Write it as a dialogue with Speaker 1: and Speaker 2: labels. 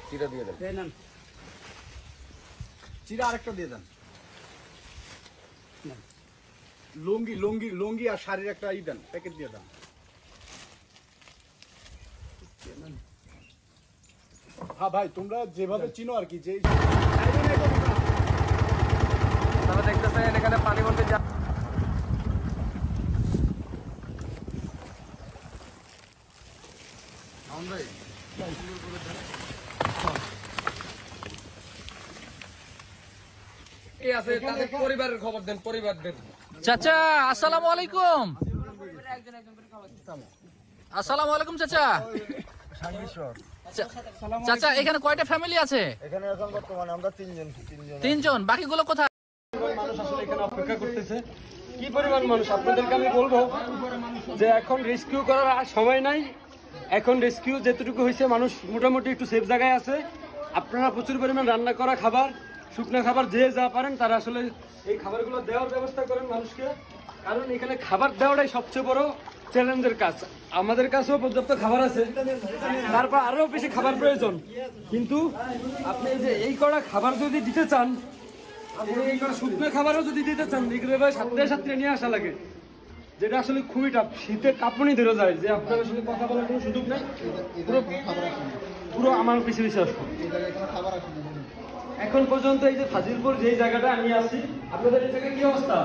Speaker 1: চিরা দিয়ে দেন।
Speaker 2: নেন
Speaker 3: চিরা আরেকটা দিয়ে দেন। লুঙ্গি লুঙ্গি লুঙ্গি আর শাড়ির একটা দেন, প্যাকেট দিয়ে দেন। হ্যাঁ ভাই, তোমরা যেভাবে চিনো আর কি, যে
Speaker 1: আপনারা দেখতেছেন এখানে পানি বলতে যা কে আছে তাদের পরিবারের খবর দেন, পরিবারদের।
Speaker 4: চাচা আসসালামু আলাইকুম। আসসালামু আলাইকুম চাচা। চাচা এখানে কয়টা ফ্যামিলি আছে?
Speaker 5: এখানে এখন বর্তমানে আমরা
Speaker 4: তিনজন। বাকিগুলো কোথায়?
Speaker 6: মানুষ আসলে এখানে অপেক্ষা করতেছে। কি পরিমাণ মানুষ আপনাদেরকে আমি বলবো যে এখন রেস্কিউ করার আর সময় নাই। এখন রেস্কিউ যেটুকু হয়েছে, মানুষ মোটামুটি একটু সেফ জায়গায় আছে। আপনারা প্রচুর পরিমাণ রান্না করা খাবার, শুকনো খাবার যে যা পারেন তারা আসলে এই খাবারগুলো দেওয়ার ব্যবস্থা করেন মানুষকে, কারণ এখানে খাবার দেওয়াটাই সবচেয়ে বড় চ্যালেঞ্জের কাজ। আমাদের কাছেও পর্যাপ্ত খাবার আছে, তারপর আরো বেশি খাবার প্রয়োজন, কিন্তু আপনি যে এই কড়া খাবার যদি দিতে চান, এই কড়া শুকনো খাবারও যদি দিতে চান, এগুলো সাথে সাথে নিয়ে আসা লাগে, যেটা আসলে খুবই টাফ। শীতে কাঁপুনি ধরে যায়, যে আপনার আসলে কথা বলার কোনো সুযোগ নেই। পুরো আমার পিছিয়ে পিছিয়ে আসবো। এখন পর্যন্ত এই যে ফাজিলপুর যেই জায়গাটা আমি আছি, আপনাদের এই জায়গায় কি অবস্থা?